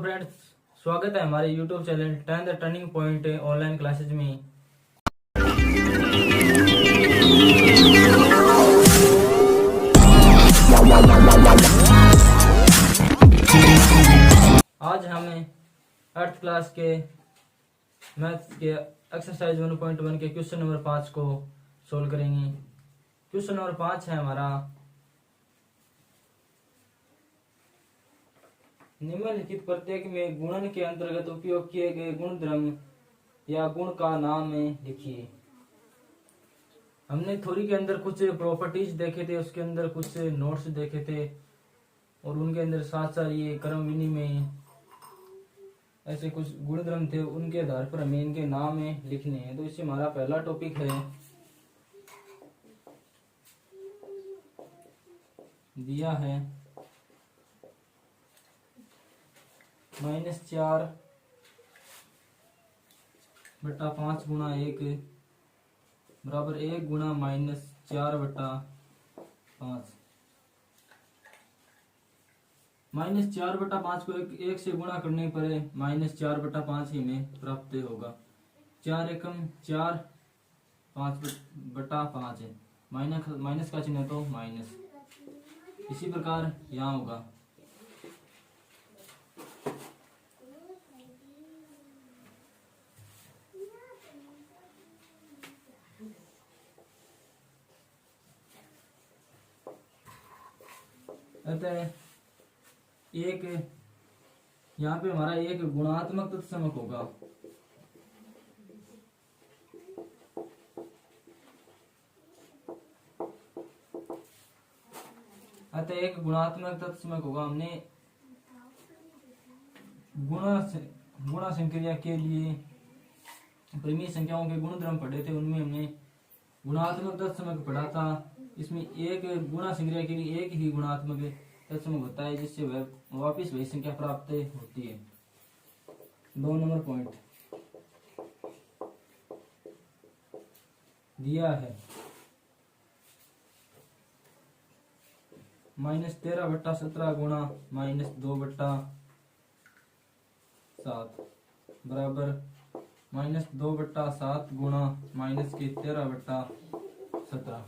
Friends, स्वागत है हमारे YouTube channel 10 the turning point online classes में। आज हमें 8th क्लास के मैथ्स के एक्सरसाइज 1.1 के क्वेश्चन नंबर 5 को सोल्व करेंगे। क्वेश्चन नंबर 5 है हमारा, निम्नलिखित प्रत्येक में गुणन के अंतर्गत उपयोग किए गए गुणधर्म या गुण का नाम लिखिए। हमने थ्योरी के अंदर कुछ प्रॉपर्टीज देखे थे, उसके अंदर कुछ नोट्स देखे थे और उनके अंदर साथ साथ ये क्रम विनिमय ऐसे कुछ गुणधर्म थे, उनके आधार पर हमें इनके नाम लिखने हैं। तो इससे हमारा पहला टॉपिक है, दिया है -4 बटा 5 गुणा 1 बराबर 1 गुणा -4 बटा 5। -4 बटा 5 को एक से गुणा करने पर -4 बटा 5 ही में प्राप्त होगा। 4 एकम 4, 5 बटा 5 है, माइनस का चिन्ह तो माइनस। इसी प्रकार यहाँ होगा अतः एक यहाँ पे हमारा एक गुणात्मक तत्समक होगा। अतः एक गुणात्मक तत्समक होगा। हमने गुणा संक्रिया के लिए परिमेय संख्याओं के गुणधर्म पढ़े थे, उनमें हमने गुणात्मक तत्समक पढ़ा था। इसमें एक गुणा संक्रिया के लिए एक ही गुणात्मक तत्समक होता है, जिससे वह वापिस वही संख्या प्राप्त होती है। 2 नंबर पॉइंट दिया है -13 बटा 17 गुणा -2 बटा 7 बराबर -2 बटा 7 गुणा -13 बटा 17।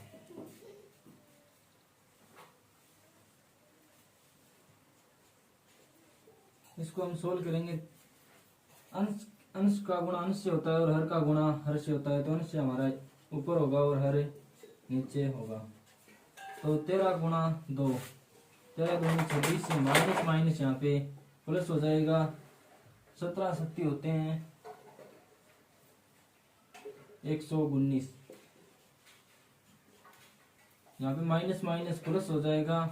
इसको हम सोल्व करेंगे। अंश का गुणा अंश से होता है और हर का गुणा हर से होता है, तो अंश से हमारा ऊपर होगा और हर नीचे होगा। तो 13 गुणा 2, 13 दूनी 26 से माइनस माइनस यहाँ पे प्लस हो जाएगा। 17 शक्ति होते हैं 119, यहाँ पे माइनस माइनस प्लस हो जाएगा।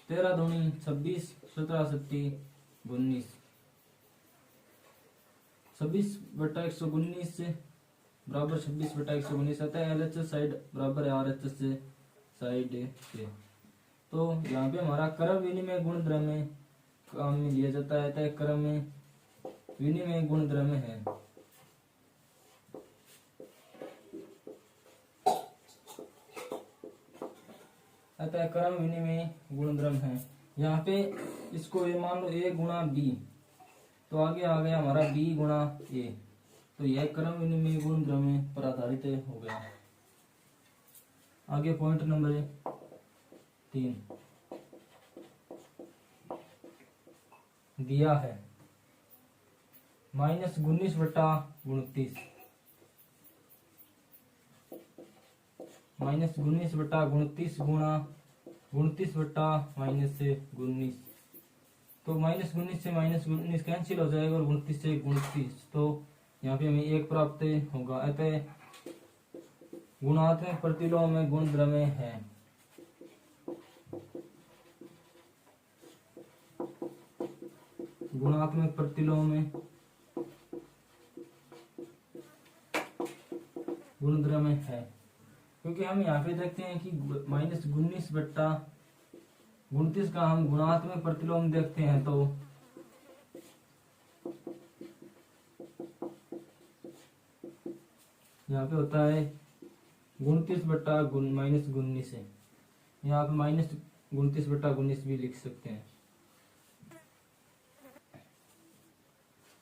13 दूनी 26, 17 शक्ति 19, 26 बटा 119 बराबर 26 बटा 119 आता है। LHS साइड बराबर है RHS साइड के। तो यहाँ पे हमारा क्रम विनिमय गुणधर्म काम में लिया जाता है, अतः क्रम विनिमय गुणधर्म है। अतः क्रम विनिमय गुणधर्म है। यहाँ पे इसको ये मान लो A गुणा B, तो आगे आ गया हमारा B गुणा A, तो यह क्रम विनिमय गुणधर्म पर आधारित हो गया। आगे पॉइंट नंबर 3 दिया है -19 बटा 29, -19 बटा 29 गुणा 29 बटा -19, तो -19 से -19 कैंसिल हो जाएगा और 29 से 29, तो यहाँ पे हमें 1 प्राप्त होगा। अतः गुणात्मक प्रतिलोम में गुणधर्म है। गुणात्मक प्रतिलोम में गुणधर्म है, क्योंकि हम यहाँ पे देखते हैं कि -19 बट्टा 29 का हम गुणात्मक प्रतिलोम देखते हैं, तो यहाँ पे होता है 29 बट्टा -19 है। यहाँ पे -29 बट्टा 19 भी लिख सकते हैं।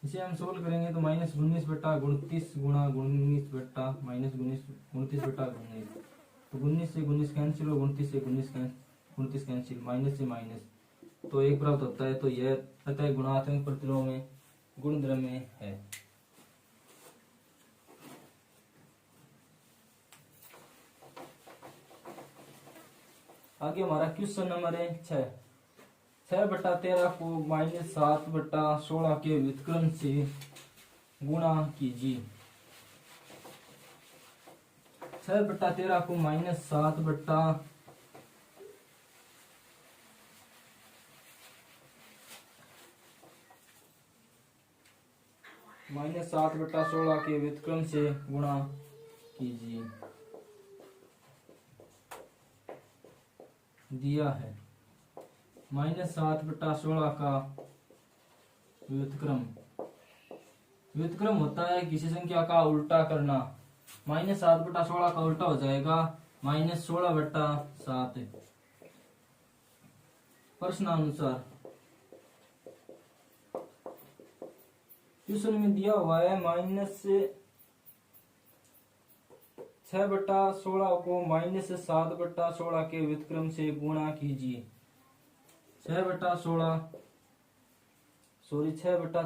इसे हम सोल्व करेंगे तो माइनस 19 बटा 29 गुणा 19 बटा माइनस 29 बटा 19, तो 19 से 19 कैंसिल और 29 से 29 कैंसिल, माइनस से माइनस, तो एक प्राप्त होता है। तो यह अतः गुणात्मक प्रतिलोम में गुणधर्म में है। आगे हमारा क्वेश्चन नंबर है 6 बटा 13 को माइनस 7 बटा 16 के व्युत्क्रम से गुणा कीजिए। 6 बटा 13 को माइनस 7 बटा माइनस 7 बटा 16 के व्युत्क्रम से गुणा कीजिए। दिया है माइनस 7 बटा 16 का व्युत्क्रम। व्युत्क्रम होता है किसी संख्या का उल्टा करना। माइनस 7 बटा 16 का उल्टा हो जाएगा माइनस 16 बटा 7। प्रश्नानुसार क्वेश्चन में दिया हुआ है माइनस 6 बटा 16 को माइनस 7 बटा 16 के व्युत्क्रम से गुणा कीजिए। 6 बटा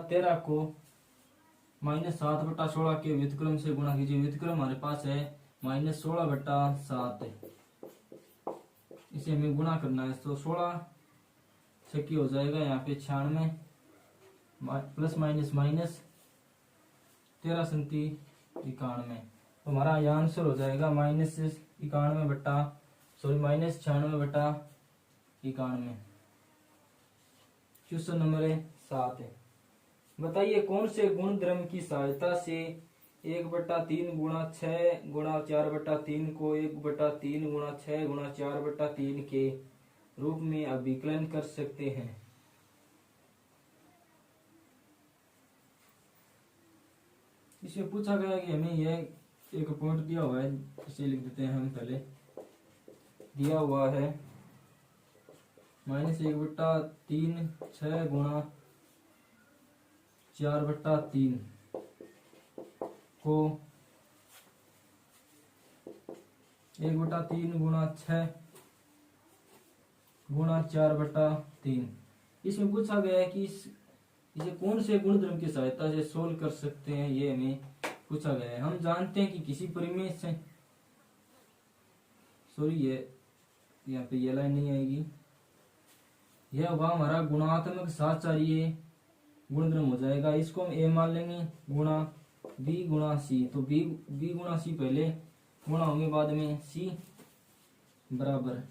13 को माइनस 7 बटा 16 के व्युत्क्रम से गुणा कीजिए। व्युत्क्रम हमारे पास है माइनस 16 बटा 7, इसे हमें गुणा करना है। तो 16 छक्की हो जाएगा यहाँ पे 96, प्लस माइनस माइनस 13 संति 91, तो हमारा यह आंसर हो जाएगा माइनस 91 बटा माइनस 96 बटा 91। क्वेश्चन नंबर 7 है, बताइए कौन से गुणधर्म की सहायता से 1/3 गुणा 6 गुणा 4/3 को 1/3 गुणा 6 गुणा 4/3 के रूप में अभिकलन कर सकते हैं। इसमें पूछा गया कि हमें यह एक पॉइंट दिया हुआ है, इसे लिख देते हैं हम पहले। दिया हुआ है माइनस 1/3 6 गुणा 4/3 को 1/3 गुणा 6 गुणा 4/3। इसमें पूछा गया है कि इसे कौन से गुणधर्म की सहायता से सोल्व कर सकते हैं, ये हमें पूछा गया है। हम जानते हैं कि किसी परिमेय से ये यहाँ पे ये लाइन नहीं आएगी, यह होगा हमारा गुणात्मक साहचर्य गुणधर्म हो जाएगा। इसको हम ए मान लेंगे गुणा बी गुणा सी, तो बी गुणा सी पहले गुणा होंगे बाद में सी बराबर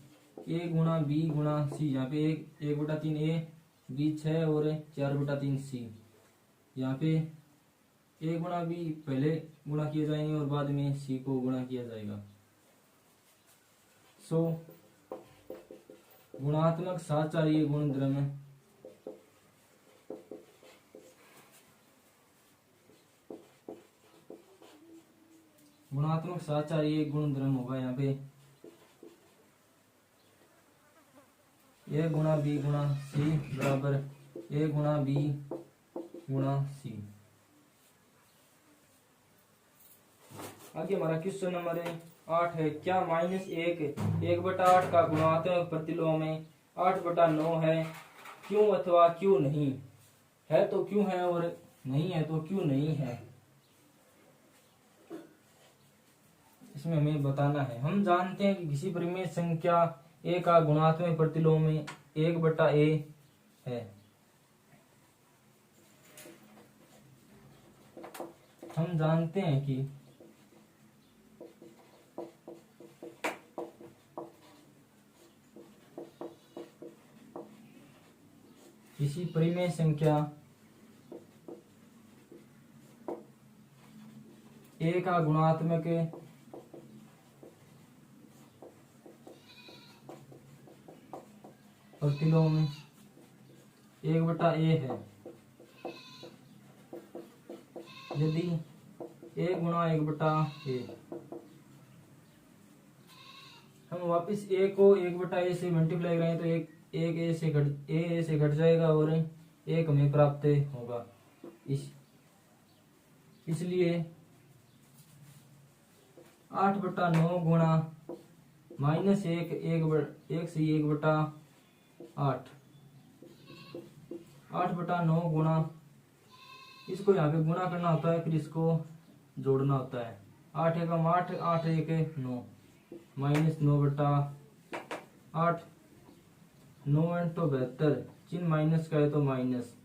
ए गुणा बी गुणा सी। यहाँ पे 1/3 ए, बी 6 और 4/3 सी। यहाँ पे ए गुणा बी पहले गुणा किए जाएंगे और बाद में सी को गुणा किया जाएगा। गुणात्मक साहचर्य गुणधर्म गुणात्मक साहचर्य गुणधर्म होगा यहाँ पे ए गुणा बी गुणा सी बराबर ए गुणा बी गुणा सी। आगे हमारा क्वेश्चन नंबर 8 है, क्या माइनस 1/8 का गुणात्मक प्रतिलोम में 8/9 है, क्यों अथवा क्यों नहीं है? तो क्यों है और नहीं है तो क्यों नहीं है, इसमें हमें बताना है। हम जानते हैं कि किसी परिमेय संख्या ए का गुणात्मक प्रतिलोम में 1/a है। हम जानते हैं कि किसी परिमेय संख्या ए का गुणात्मक प्रतिलोम 1/a है यदि a गुणा 1/a। हम वापस a को 1/a से मल्टीप्लाई करें तो एक a से घट जाएगा और 1 हमें प्राप्त होगा। इसलिए 8/9 गुणा -1 1 से 1/8 8/9 गुणा, इसको यहाँ पे गुणा करना होता है, फिर इसको जोड़ना होता है। 8 एकम 8 8 1 9 -9/8 9 × 72, चिन्ह माइनस का है तो माइनस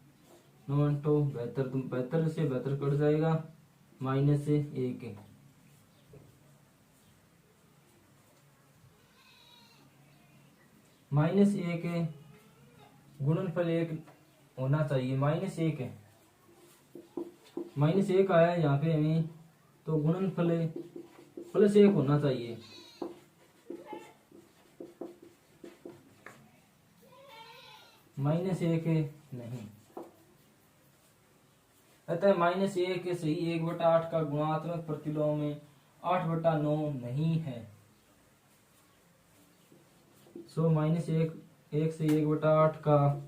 9 × 72, तुम 72 से 72 कट जाएगा, -1 -1 गुणनफल 1 होना चाहिए, -1 है, -1 आया यहाँ पे हमें, तो गुणनफल +1 होना चाहिए। -1 नहीं, अतः -1 सही 1/8 का गुणात्मक प्रतिलोम 8/9 नहीं है। सो -1 से 1/8 का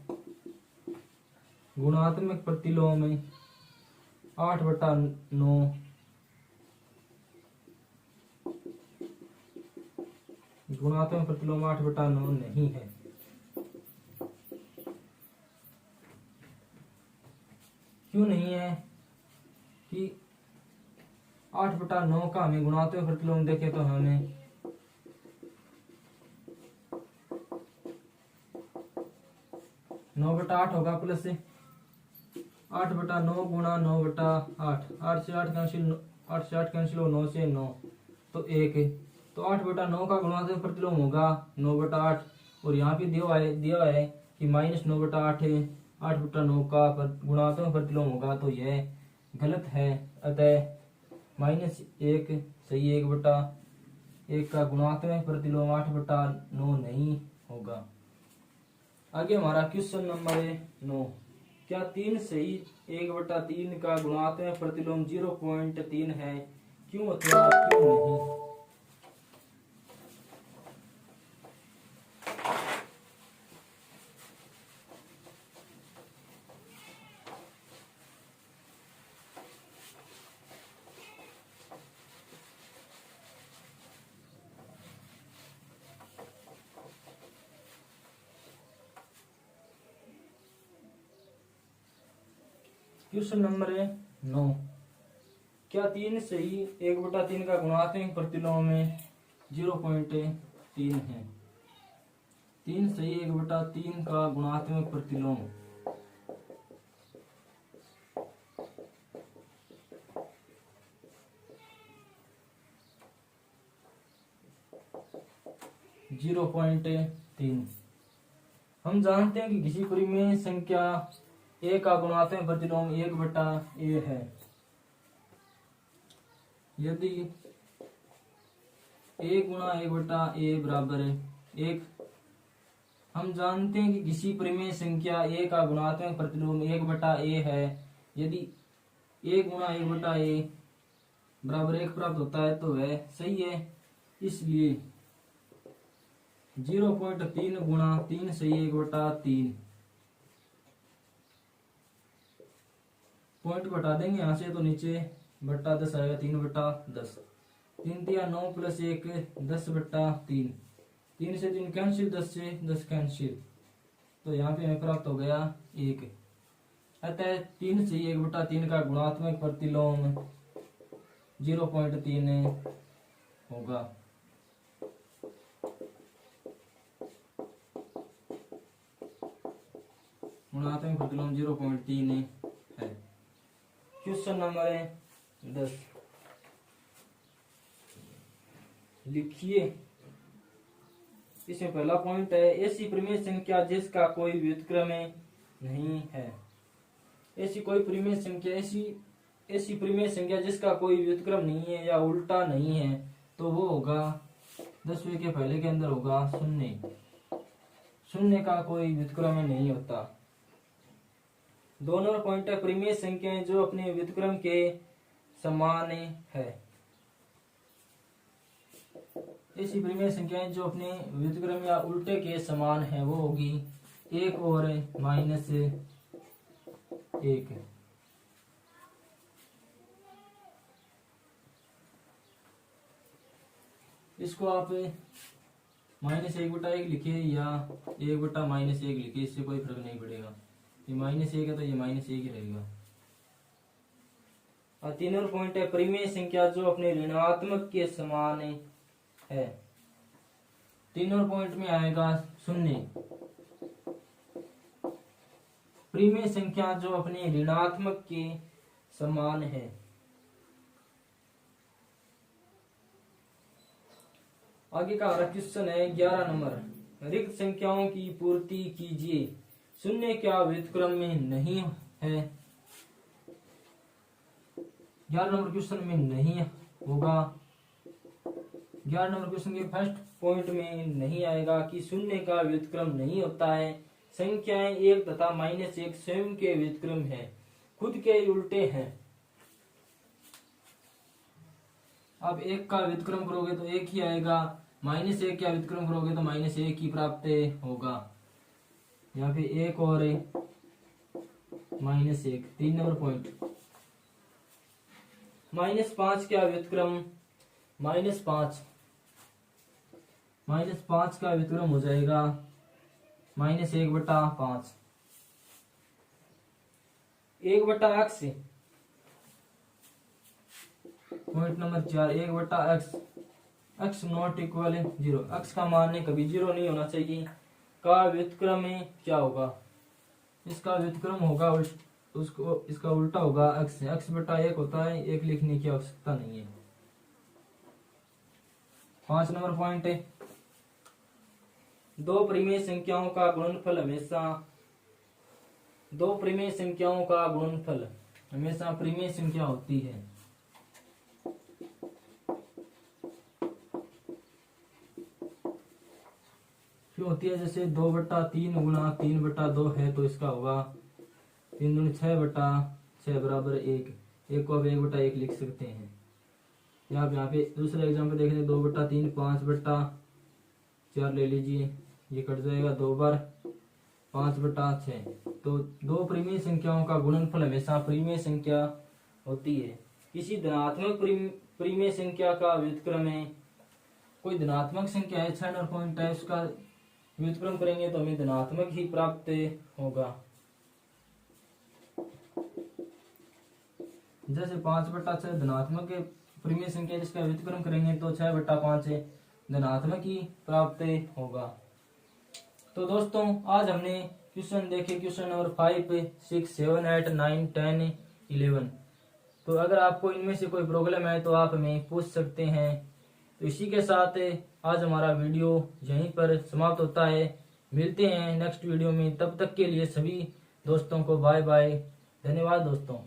गुणात्मक प्रतिलोम 8/9 गुणात्मक प्रतिलोम 8/9 नहीं है। क्यों नहीं है कि 8/9 का हमें गुणात्मक प्रतिलोम देखे तो हमें 9/8 होगा, प्लस 8/9 गुणा 9/8, 8 से 8 कैंसिल, 8 से 8 कैंसिल हो, 9 से 9 तो 1, तो 8/9 का गुणात्मक प्रतिलोम होगा 9/8, और यहाँ पे दिया है कि -9/8 8/9 का गुणात्मक प्रतिलोम होगा, तो यह गलत है। अतः -1 सही 1/1 का गुणात्मक प्रतिलोम 8/9 नहीं होगा। आगे हमारा क्वेश्चन नंबर 9, क्या 3 सही 1/3 का गुणात्मक प्रतिलोम 0.3 है, क्यों अथवा क्यों नहीं? क्वेश्चन नंबर 9, क्या 3 सही 1/3 का गुणात्मक प्रतिलोम 0.3 है? 3 सही 1/3 का गुणात्मक प्रतिलोम 0.3। हम जानते हैं कि किसी परिमेय संख्या a का गुणात्मक प्रतिलोम 1/a है। यदि a गुणा 1/a बराबर 1, हम जानते हैं कि किसी परिमेय संख्या a का गुणात्मक प्रतिलोम 1/a है, यदि a गुणा 1/a बराबर 1 प्राप्त होता है तो वह सही है। इसलिए 0.3 गुणा 3 सही 1/3, पॉइंट घटा देंगे यहाँ से तो नीचे बट्टा 10 आएगा, 3/10, 3 × 9 + 1 10/3, 3 से 3 कैंसिल, 10 से 10 कैंसिल, तो यहाँ पे हमें प्राप्त हो गया 1। अतः 3 से 1/3 का गुणात्मक प्रतिलोम 0.3 होगा। गुणात्मक प्रतिलोम 0.3 है। क्वेश्चन नंबर 10, लिखिए। इसमें पहला पॉइंट है, ऐसी परिमेय संख्या जिसका कोई व्युत्क्रम नहीं है। ऐसी कोई परिमेय संख्या, ऐसी परिमेय संख्या जिसका कोई व्युत्क्रम नहीं है या उल्टा नहीं है, तो वो होगा 10वें के पहले के अंदर होगा 0। 0 का कोई व्युत्क्रम नहीं होता। दोनों पॉइंट है, परिमेय संख्याएं जो अपने व्युत्क्रम के समान है। ऐसी परिमेय संख्याएं जो अपने व्युत्क्रम या उल्टे के समान है, वो होगी 1 और -1। इसको आप -1/1 लिखे या 1/-1 लिखे, इससे कोई फर्क नहीं पड़ेगा। ये -1 है तो ये -1 ही रहेगा। और 3 नंबर पॉइंट है परिमेय संख्या जो अपने ऋणात्मक के समान है। 3 नंबर पॉइंट में आएगा 0। परिमेय संख्या जो अपने ऋणात्मक के समान है। आगे का हमारा क्वेश्चन है 11 नंबर, रिक्त संख्याओं की पूर्ति कीजिए, शून्य क्या व्युत्क्रम में नहीं है। 11 नंबर क्वेश्चन में नहीं होगा। 11 नंबर क्वेश्चन के फर्स्ट पॉइंट में नहीं आएगा कि शून्य का व्युत्क्रम नहीं होता है। संख्याएं 1 तथा -1 स्वयं के व्युत्क्रम है, खुद के उल्टे हैं। अब 1 का व्युत्क्रम करोगे तो 1 ही आएगा, -1 का व्युत्क्रम करोगे तो -1 ही प्राप्त होगा। यहाँ पे 1 और -1, 3 नंबर पॉइंट। -5 का व्युत्क्रम -5 का व्युत्क्रम हो जाएगा -1/5। 1/x, point number 4, 1/x, x not equal 0, x का मान कभी 0 नहीं होना चाहिए। का व्युत्क्रम में क्या होगा, इसका व्युत्क्रम होगा उसको, इसका उल्टा होगा x। x/1 होता है, 1 लिखने की आवश्यकता नहीं है। 5 नंबर पॉइंट है, दो परिमेय संख्याओं का गुणनफल हमेशा परिमेय संख्या होती है। क्यों होती है, जैसे 2/3 गुणा 3/2 है तो इसका होगा 3 दूनी 6/6 बराबर 1। 1 को अब 1/1 लिख सकते हैं। या आप यहाँ पे दूसरा एग्जाम्पल देख लें, 2/3 5/4 ले लीजिए, ये कट जाएगा 2 बार 5/6। तो दो परिमेय संख्याओं का गुणनफल हमेशा परिमेय संख्या होती है। किसी धनात्मक परिमेय संख्या का व्युत्क्रम है, कोई धनात्मक संख्या है 6 नंबर पॉइंट है, उसका व्युत्क्रम करेंगे तो हमें धनात्मक ही प्राप्त होगा। जैसे 5/6 धनात्मक परिमेय संख्या, जिसका व्युत्क्रम करेंगे तो 6/5 धनात्मक ही प्राप्त होगा। तो दोस्तों आज हमने क्वेश्चन देखे, क्वेश्चन नंबर 5, 6, 7, 8, 9, 10, 11। तो अगर आपको इनमें से कोई प्रॉब्लम है तो आप हमें पूछ सकते हैं। तो इसी के साथ आज हमारा वीडियो यहीं पर समाप्त होता है। मिलते हैं नेक्स्ट वीडियो में, तब तक के लिए सभी दोस्तों को बाय बाय। धन्यवाद दोस्तों।